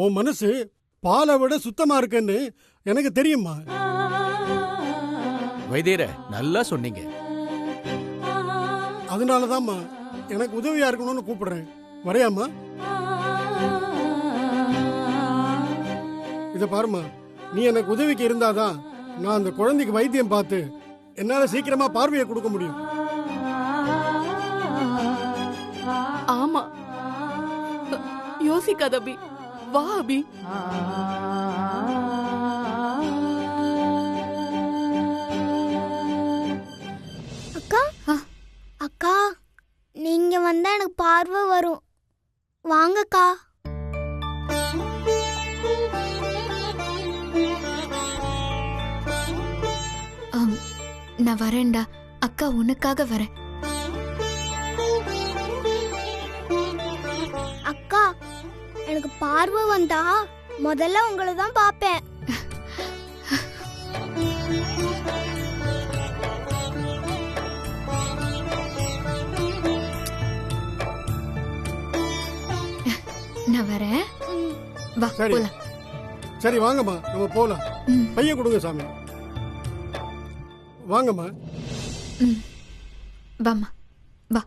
உன் மனசு பாலை விட சுத்தமா இருக்குன்னு எனக்கு தெரியுமா. வைத்தியர நல்லா சொன்னீங்க. அதனாலதாம்மா எனக்கு உதவியா இருக்கணும்னு கூப்பிடுறேன். வரையாமா? இத பாருமா, நீ எனக்கு உதவிக்கு இருந்தாதான் நான் அந்த குழந்தைக்கு வைத்தியம் பார்த்து என்னால சீக்கிரமா பார்வையை கொடுக்க முடியும். ஆமா, யோசிக்காத அபி. வா அபி. அக்கா அக்கா, நீங்க வந்தா எனக்கு பார்வை வரும். வாங்கக்கா. நான் வரேன்டா அக்கா, உனக்காக வரேன். அக்கா, எனக்கு பார்வை வந்தா முதல்ல உங்களை தான் பாப்பேன். நான் வரேன். வா சரி. போலாம். சரி வாங்கம்மா, நம்ம போலாம். பைய கொடுங்க சாமி. வாங்கம்மா. வாம்மா வா.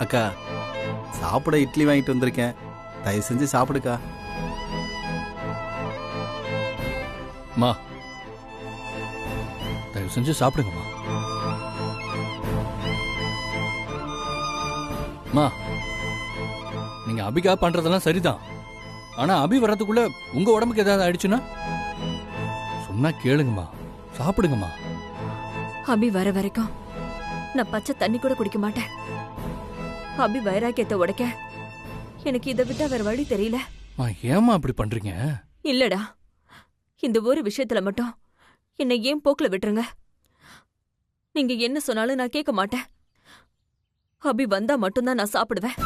அக்கா, சாப்பிட இட்லி வாங்கிட்டு வந்திருக்கேன், தயவு செஞ்சு சாப்பிடுக்கா. மா தயவு செஞ்சு சாப்பிடுங்கம்மா. மா, நீங்க அபிகா பண்றதெல்லாம் சரிதான். ஆனா அபி வர்றதுக்குள்ள உங்க உடம்புக்கு ஏதாவது ஆயிடுச்சுன்னா சொன்னா கேளுங்கம்மா, சாப்பிடுங்கம்மா. அபி வர வரைக்கும் நான் பச்சை தண்ணி கூட குடிக்க மாட்டேன். அபி வைராக்கியத்தை உடைக்க எனக்கு இதை விட்டா வேற வழி தெரியல. ஏமா அப்படி பண்றீங்க? இல்லடா, இந்த ஒரு விஷயத்துல மட்டும் என்னை ஏன் போக்குல விட்டுருங்க. நீங்க என்ன சொன்னாலும் நான் கேட்க மாட்டேன். அபி வந்தா மட்டும்தான் நான் சாப்பிடுவேன்.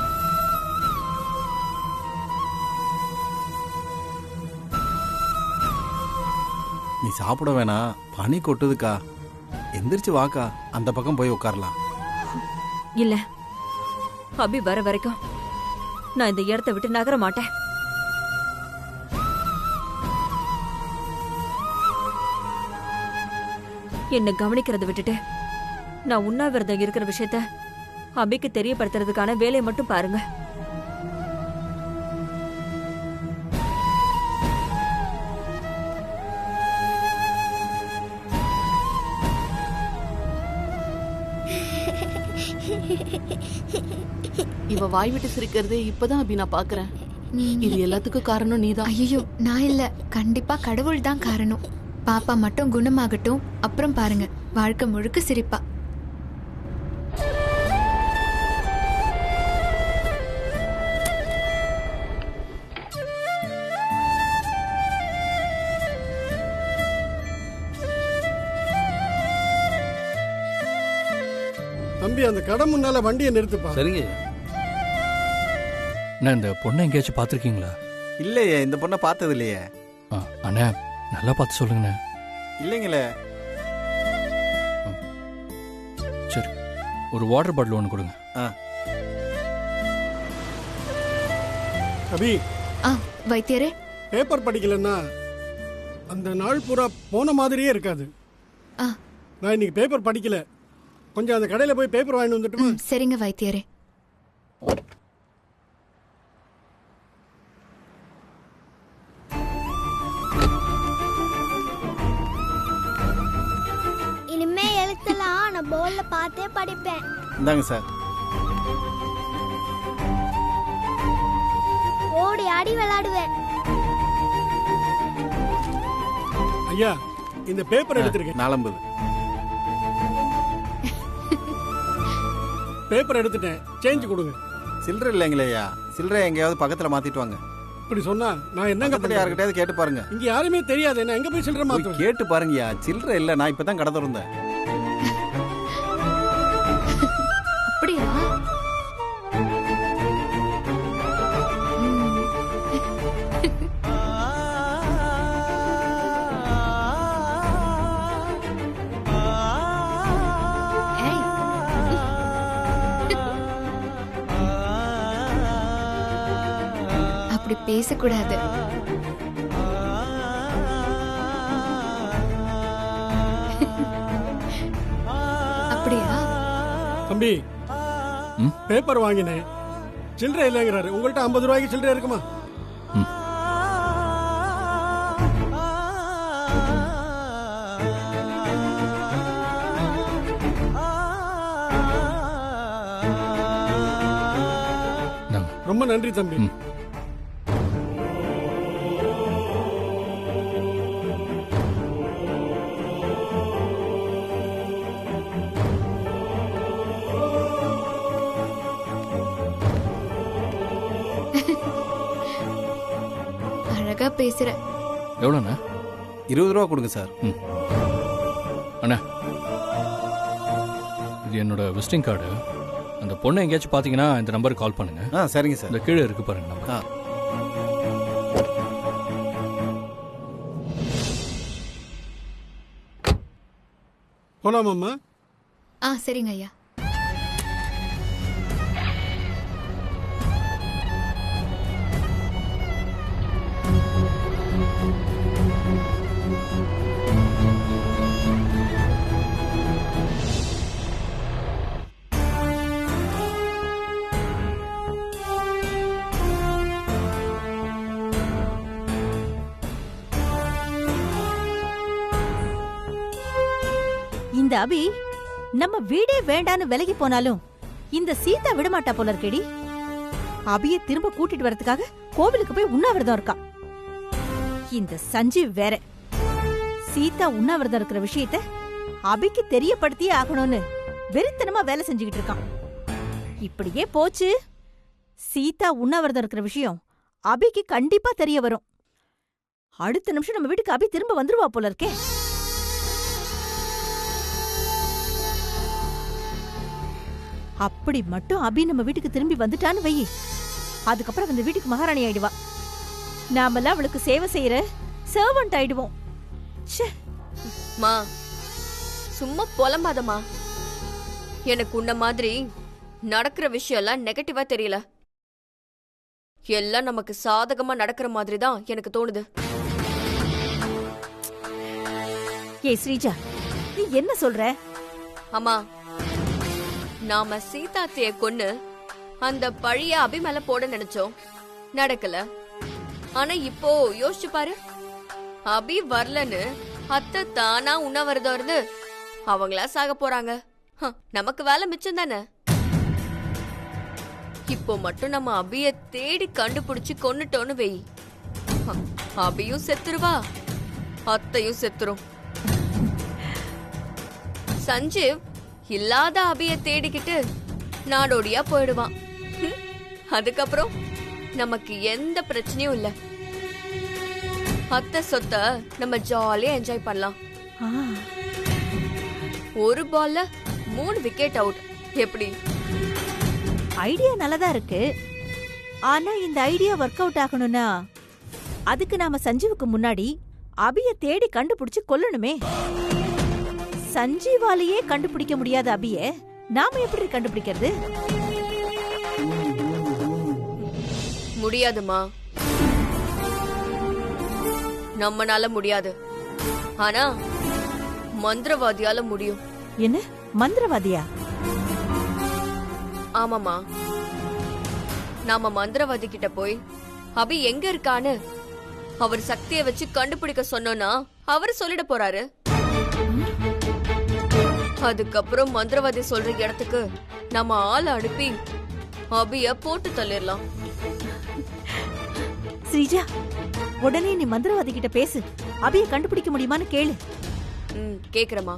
நீ சாப்பிட வேணாம், பனி கொட்டுதுக்கா. எந்திரிச்சு வாக்கா, அந்த பக்கம் போய் உட்காரலாம். இல்ல, அபி வர வரைக்கும் நான் இந்த இடத்தை விட்டு நகர மாட்டேன். என்ன கவனிக்கிறத விட்டுட்டு நான் உண்ணாவிரதம் இருக்கிற விஷயத்த அபிக்கு தெரியப்படுத்துறதுக்கான வேலையை மட்டும் பாருங்க. இவ வாய் விட்டு சிரிக்கிறதே இப்பதான் அபி நான் பாக்குறேன். இது எல்லாத்துக்கும் காரணம் நீதான். ஐயோ, நான் இல்ல, கண்டிப்பா கடவுள் தான் காரணம். பாப்பா மட்டும் குணமாகட்டும், அப்புறம் பாருங்க வாழ்க்கை முழுக்க சிரிப்பா. தம்பி, அந்த கடை முன்னால வண்டியை நிறுத்துப்பா. சரிங்க. நான் இந்த பொண்ணை எங்கேயாச்சும் பார்த்துருக்கீங்களா? இல்லையே, இந்த பொண்ணை பார்த்தது இல்லையே. அண்ணா நல்லா பார்த்து சொல்லுங்கண்ணே. இல்லைங்களே. சரி, ஒரு வாட்டர் பாட்டில் ஒன்று கொடுங்க. அபி, வைத்தியரே, பேப்பர் படிக்கலன்னா அந்த நாள் பூரா போன மாதிரியே இருக்காது. நான் இன்னைக்கு பேப்பர் படிக்கல, கொஞ்சம் அந்த கடையில போய் பேப்பர் வாங்கிட்டு வந்துட்டுமா? சரிங்க வைத்தியரே. இனிமே எழுத்தலாம் நான் போர்ட்ல பார்த்தே படிப்பேன். இந்தாங்க சார். ஓடி ஆடி விளையாடுவேன். ஐயா, இந்த பேப்பர் எடுத்திருக்கேன். 40. பேப்பர் எடுத்துட்டேன், சேஞ்ச் கொடுங்க. சில்லறை இல்லைங்களேயா, சில்லறை எங்கேயாவது பக்கத்துல மாத்திட்டு வாங்க. இப்படி சொன்னா நான் என்னங்க பக்கத்துல யாருக்கிட்டயாவது கேட்டு பாருங்க. இங்க யாருமே தெரியாது, என்ன எங்க போய் சில்லறை மாத்துவேன்? கேட்டு பாருங்கயா, சில்லறை இல்ல, நான் இப்பதான் கடை திறந்தேன். அப்படியா? பேசக்கூடாது. அப்படியா? தம்பி பேப்பர் வாங்கினேன், சில்லறை இல்லைங்கிறாரு. உங்கள்கிட்ட 50 ரூபாய்க்கு சில்லறை இருக்குமா? ரொம்ப நன்றி தம்பி. அழகா பேசுற. எவ்வளோண்ணா? 20 ரூபா கொடுங்க சார். அண்ணா, இது என்னோட விசிட்டிங் கார்டு. அந்த பொண்ணை எங்கேயாச்சும் பார்த்தீங்கன்னா இந்த நம்பருக்கு கால் பண்ணுங்க. சரிங்க சார். இந்த கீழே இருக்கு பாருங்க நம்பர். போலாமாம்மா? சரிங்க ஐயா. இந்த அபி நம்ம வீடே வேண்டான்னு விலகி போனாலும் இந்த சீதா விடமாட்டா போல இருக்கேடி. அபிய திரும்ப கூட்டிட்டு வரதுக்காக கோவிலுக்கு போய் உண்ணாவிரதம் இருக்கா. இந்த சஞ்சீவ் வேற சீதா உண்ணாவிரதம் இருக்கிற விஷயத்த அபிக்கு தெரியப்படுத்தியே ஆகணும்னு வெறித்தனமா வேலை செஞ்சுக்கிட்டு இருக்கான். இப்படியே போச்சு, சீதா உண்ணாவிரதம் இருக்கிற விஷயம் அபிக்கு கண்டிப்பா தெரிய வரும். அடுத்த நிமிஷம் நம்ம வீட்டுக்கு அபி திரும்ப வந்துருவா போல இருக்கே. அப்படி மட்டும் அபி நம்ம வீட்டுக்கு திரும்பி வந்துட்டான்னு வை, அதுக்கப்புறம் அந்த வீட்டுக்கு மகாராணி ஆயிடுவா. நாமெல்லாம் அவளுக்கு சேவை செய்யற சர்வன்ட் ஆயிடுவோம். மா சும்மா புலம்பாதம்மா. எனக்கு உன்ன மாதிரி நடக்கிற விஷயம் எல்லாம் நெகட்டிவா தெரியல. எல்லாம் நமக்கு சாதகமா நடக்கிற மாதிரி தான் எனக்கு தோணுது. ஏய் ஸ்ரீஜா, நீ என்ன சொல்ற? அம்மா, நாம சீதாத்தைய கொன்னு அந்த பழிய அபி மேல போட நினைச்சோம், நடக்கல. ஆனா இப்போ யோசிச்சு பாரு, அபி வரலன்னு அத்தை தானா உண்ணாவிரதம் இருந்து அவங்களா சாக போறாங்க. நமக்கு வேலை மிச்சம் தானே. இப்போ மட்டும் நம்ம அபிய தேடி கண்டுபிடிச்சு கொன்னுட்டோன்னு வெய், அபியும் செத்துருவா, அத்தையும் செத்துரும். சஞ்சீவ் இல்லாத அபிய தேடிக்கிட்டு நாடோடியா போயிடுவான். அதுக்கப்புறம் நமக்கு எந்த பிரச்சனையும் இல்ல. அத்தை சொத்த நம்ம ஜாலியா என்ஜாய் பண்ணலாம். ஒரு பால்ல 3 விக்கெட் அவுட். எப்படி? ஐடியா நல்லதா இருக்கு. ஆனா இந்த ஐடியா ஒர்க் அவுட் ஆகணும்னா அதுக்கு நாம சஞ்சீவுக்கு முன்னாடி அபிய தேடி கண்டுபிடிச்சு கொல்லணுமே. சஞ்சீவாலேயே கண்டுபிடிக்க முடியாத அபிய நாம எப்படி கண்டுபிடிக்கிறது? முடியாதுமா, நம்மனால முடியாது. ஆனா மந்திரவாதியால முடியும். என்ன மந்திரவாதியா? ஆமாமா, நாம மந்திரவாதி கிட்ட போய் அபி எங்க இருக்கான்னு அவர் சக்தியை வச்சு கண்டுபிடிக்க சொன்னோம்னா அவர் சொல்லிட போறாரு. அதுக்கப்புறம் மந்திரவாதி சொல்ற இடத்துக்கு நம்ம ஆளை அனுப்பி அபிய போட்டு தள்ளிடலாம். ஸ்ரீஜா, உடனே நீ மந்திரவாதி கிட்ட பேசு, அபிய கண்டுபிடிக்க முடியுமான்னு கேளு. கேக்குறமா.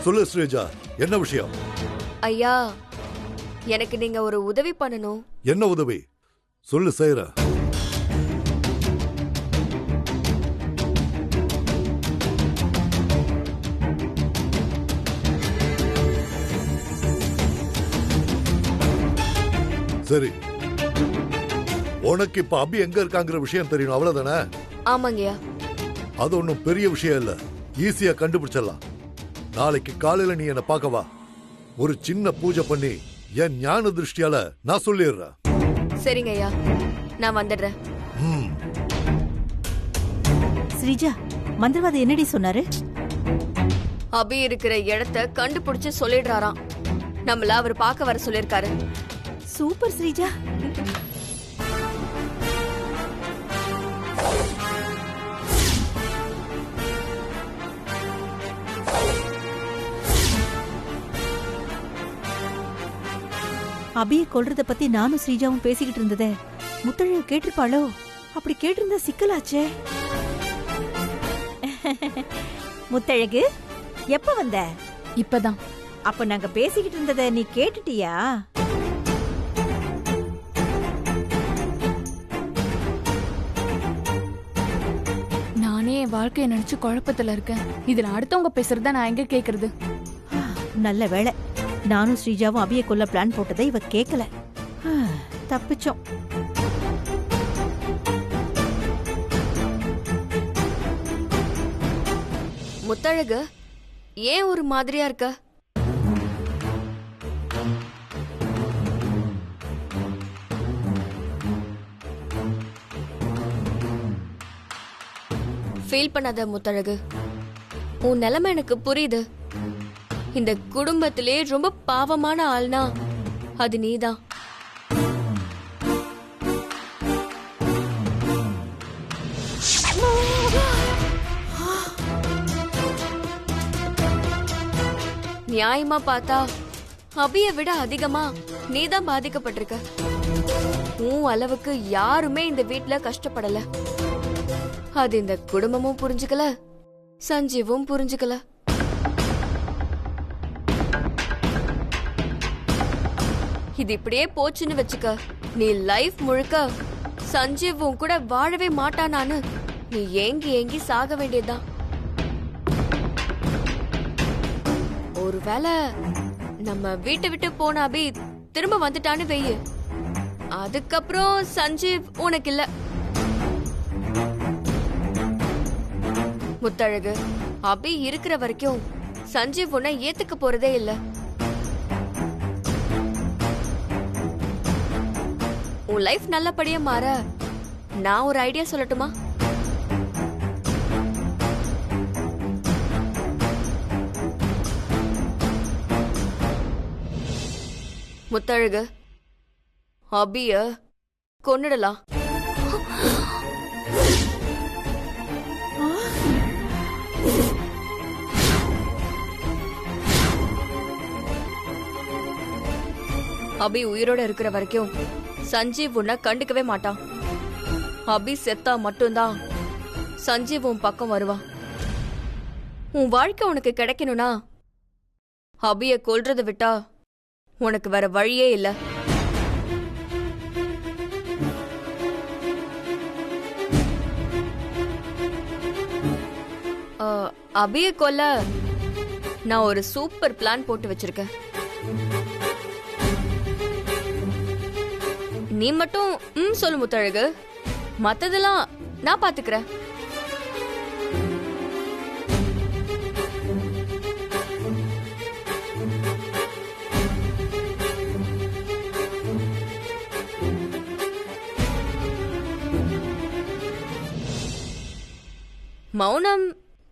சொல்லு ஸ்ரீஜா, என்ன விஷயம்? ஐயா, எனக்கு நீங்க ஒரு உதவி பண்ணணும். என்ன உதவி? சொல்லு, செய்யற. சரி, உனக்கு இப்ப அபி எங்க இருக்காங்கிற விஷயம் தெரியணும், அவ்வளவுதானே? ஆமாங்கய்யா. அது ஒன்றும் பெரிய விஷயம் இல்ல, ஈஸியா கண்டுபிடிச்சிடலாம். நாளைக்கு காலையில நீ என்ன பார்க்க வா. ஒரு சின்ன பூஜை பண்ணி என் ஞான திருஷ்டியால நான் சொல்லிடுறேன். சரிங்க ஐயா, நான் வந்துடுறேன். ஸ்ரீஜா, மந்திரவாதி என்னடி சொன்னாரு? அபி இருக்கிற இடத்த கண்டுபிடிச்சு சொல்லிடுறாராம். நம்மள அவர் பார்க்க வர சொல்லிருக்காரு. சூப்பர் ஸ்ரீஜா. அபியை கொல்றத பத்தி நானும் ஸ்ரீஜாவும் பேசிக்கிட்டு இருந்ததே முத்தழகு கேட்டிருப்பாளோ? அப்படி கேட்டிருந்தா சிக்கலாச்சே. முத்தழகு, எப்ப வந்த? இப்பதான். அப்ப நாங்க பேசிக்கிட்டு இருந்தத நீ கேட்டுட்டியா? நானே என் வாழ்க்கையை நினைச்சு குழப்பத்துல இருக்கேன். இதுல அடுத்தவங்க பேசுறத நான் எங்க கேக்குறது? நல்ல வேளை, நானும் ஸ்ரீஜாவும் அபியை கொல்ல பிளான் போட்டதை இவ கேக்கல. தப்பிச்சோம். முத்தழகு, ஏன் ஒரு மாதிரியா இருக்க? ஃபீல் பண்ணாத முத்தழகு, உன் நிலைமை எனக்கு புரியுது. இந்த குடும்பத்திலே ரொம்ப பாவமான ஆள்னா அது நீதான். நியாயமா பார்த்தா அபிய விட அதிகமா நீதான் பாதிக்கப்பட்டிருக்க. உன் அளவுக்கு யாருமே இந்த வீட்ல கஷ்டப்படல. அது இந்த குடும்பமும் புரிஞ்சுக்கல, சஞ்சீவும் புரிஞ்சுக்கல. இது இப்படியே போச்சுன்னு வச்சுக்க, நீ லைஃப் முழுக்க சஞ்சீவும் கூட வாழவே மாட்டானான்னு நீ ஏங்கி ஏங்கி சாக வேண்டியதுதான். ஒருவேளை நம்ம வீட்டை விட்டு போன அபி திரும்ப வந்துட்டான்னு வெய்யு, அதுக்கப்புறம் சஞ்சீவ் உனக்கு இல்ல. முத்தழகு, அபி இருக்கிற வரைக்கும் சஞ்சீவ் உன்னை ஏத்துக்க போறதே இல்ல. உன் லைஃப் நல்லபடியா மாற நான் ஒரு ஐடியா சொல்லட்டுமா? முத்தழகு, அபிய கொன்னுடலாம். அபி உயிரோட இருக்கிற வரைக்கும் சஞ்சீவ் உன்னை கண்டுக்கவே மாட்டான். அபி செத்தா மட்டும்தான் சஞ்சீவ் உன் பக்கம் வருவான். உன் வாழ்க்கை உனக்கு கிடைக்கணும்னா அபிய கொல்றதை விட்டா உனக்கு வேற வழியே இல்ல. அபிய கொல்ல நான் ஒரு சூப்பர் பிளான் போட்டு வச்சிருக்கேன். நீ மட்டும் சொல்லு முத்தழகு, மத்ததெல்லாம் நான் பாத்துக்கிறேன். மௌனம்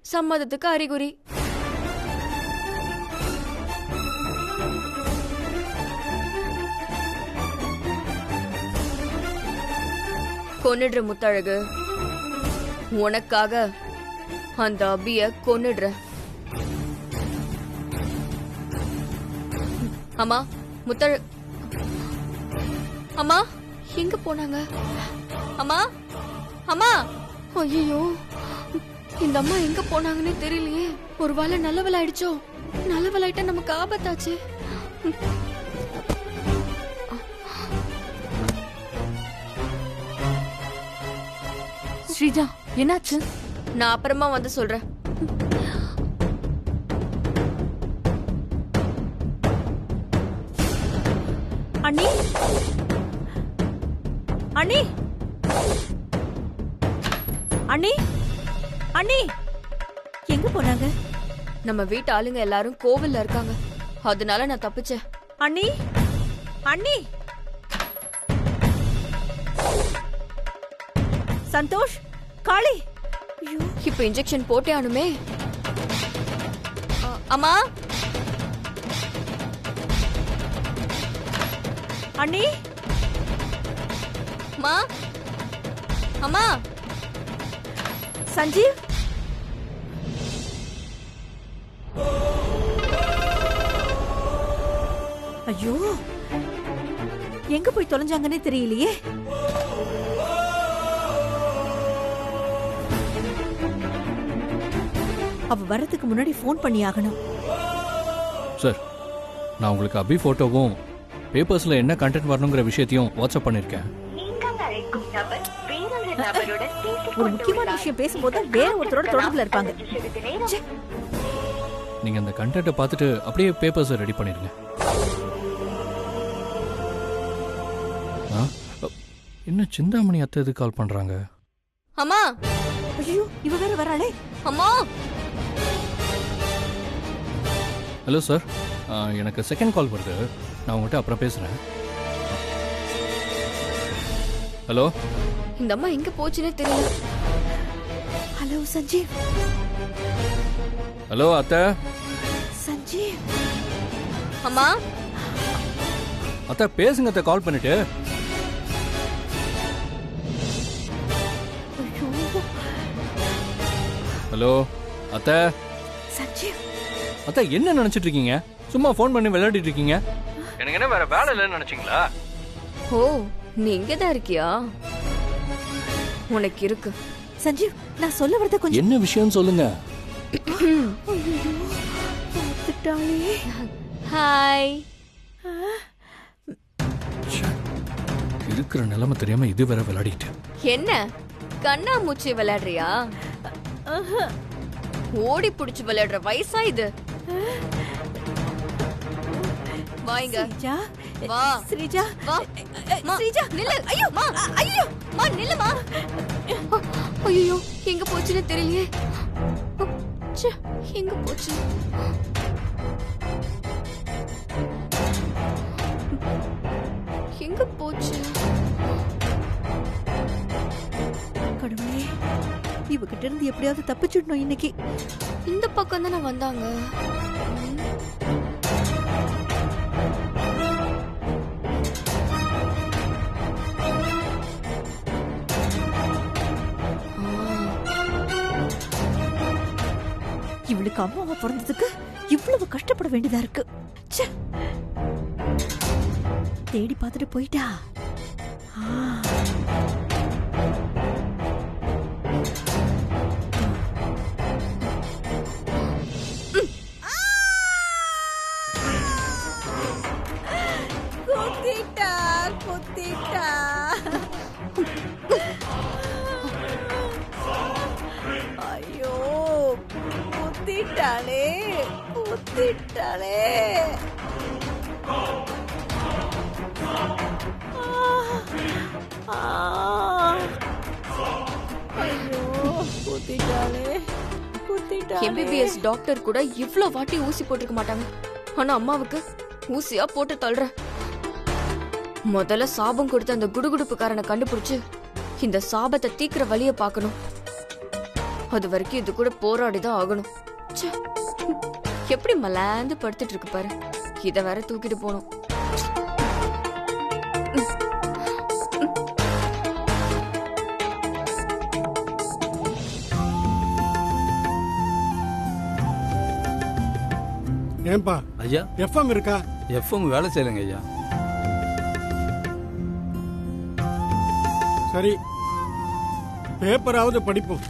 சம்மதத்துக்கு அறிகுறி. கொன்னுடுற முத்தழகு, உனக்காக அந்த அபிய கொன்னுடுற. அம்மா, அம்மா எங்க போனாங்க? அம்மா, அம்மா, ஐயோ, இந்த அம்மா எங்க போனாங்கன்னு தெரியலையே. ஒரு வேளை நல்லவளாயிடுச்சோ? நல்லவளாயிட்டா நமக்கு ஆபத்தாச்சு. ஸ்ரீஜா, என்னாச்சு? நான் அப்புறமா வந்து சொல்றேன். அண்ணி, அண்ணி, அண்ணி அண்ணி எங்க போனாங்க? நம்ம வீட்டு ஆளுங்க எல்லாரும் கோவில்ல இருக்காங்க, அதனால நான் தப்பிச்சேன். அண்ணி அண்ணி சந்தோஷ், காளி, இப்ப இன்ஜெக்ஷன் போட்டே ஆனுமே. அம்மா, அண்ணி, அம்மா, அம்மா, சஞ்சீவ், ஐயோ எங்க போய் தொலைஞ்சாங்கன்னே தெரியலையே. அவ வரதுக்கு முன்னாடி போன் பண்ணி ஆகணும். சார், நான் உங்களுக்கு அபி போட்டோவும் பேப்பர்ஸ்ல என்ன கண்டென்ட் வரணுங்கிற விஷயத்தையும் வாட்ஸ்அப் பண்ணிருக்கேன். ஒரு முக்கியமான விஷயம் பேசும்போது வேற ஒருத்தரோட தொடர்புல இருப்பாங்க. நீங்க அந்த கண்டென்ட்டை பார்த்துட்டு அப்படியே பேப்பர்ஸை ரெடி பண்ணிருங்க. என்ன சிந்தாமணி அத்தை எதுக்கு கால் பண்றாங்க? அம்மா, ஐயோ இவ வேற வராளே. அம்மா. ஹலோ சார், எனக்கு செகண்ட் கால் வருது, நான் உங்கள்கிட்ட அப்புறம் பேசுறேன். ஹலோ. இந்த அம்மா எங்க போச்சுன்னே தெரியல. ஹலோ சஞ்சீவ். ஹலோ அத்தை. சஞ்சீவ். அம்மா. அத்தை பேசுங்க அத்தை, கால் பண்ணிட்டு. ஹலோ அத்தை. சஞ்சீவ். அத்தை என்ன நினைச்சிட்டு இருக்கீங்க? சும்மா ஃபோன் பண்ணி விளையாடிட்டு இருக்கீங்க. எனக்கு என்ன வேற வேலை இல்லைன்னு நினைச்சீங்களா? ஓ, நீ இங்கதான் இருக்கியா? உனக்கு இருக்கு. சஞ்சீவ், நான் சொல்ல வரத கொஞ்சம். என்ன விஷயம் சொல்லுங்க. ஹாய். இருக்கிற நிலைமை தெரியாம இது வேற விளையாடிட்டு. என்ன கண்ணாமூச்சி விளையாடுறியா? ஓடி புடிச்சு விளையாடுற வயசா இது? வாங்க. ஸ்ரீஜா, வா. ஸ்ரீஜா, வா. ஸ்ரீஜா, நில்லு. ஐயோ மா, ஐயோ மா, நில்லுமா. ஐயோ எங்க போச்சுன்னு தெரியலையே. ச்சே, எங்க போச்சு? எங்க போச்சு? கடவுளே, இவகிட்ட இருந்து எப்படியாவது தப்பிச்சிடணும் இன்னைக்கு. இந்த பக்கம் தானே வந்தாங்க. இவளுக்கு அம்மாவை பிறந்ததுக்கு இவ்வளவு கஷ்டப்பட வேண்டியதா இருக்கு. ச்சே. தேடி பார்த்துட்டு போயிட்டா. குத்திட்டா, குத்திட்டா. ஐயோ, குத்திட்டாளே, குத்திட்டாளே. ஐயோ, குத்திட்டாளே, குத்திட்டாளே. MBBS டாக்டர் கூட இவ்ளோ வாட்டி ஊசி போட்டிருக்க மாட்டாங்க. ஆனா அம்மாவுக்கு ஊசியா போட்டு தள்ளுற. முதல்ல சாபம் கொடுத்த அந்த குடுகுடுப்புக்காரனை கண்டுபிடிச்சு இந்த சாபத்தை தீக்கிற வழிய பார்க்கணும். அது வரைக்கும் இது கூட போராடிதான் ஆகணும். ச்சே, எப்படி மலாந்து படுத்துட்டு இருக்கு பாரு. இத வேற தூக்கிட்டு போனோம். ஏன்பா ஐயா, எஃப்எம் இருக்கா? எஃப்எம் வேலை செய்யலைங்க ஐயா. சரி, பேப்பராவது படிப்போம்.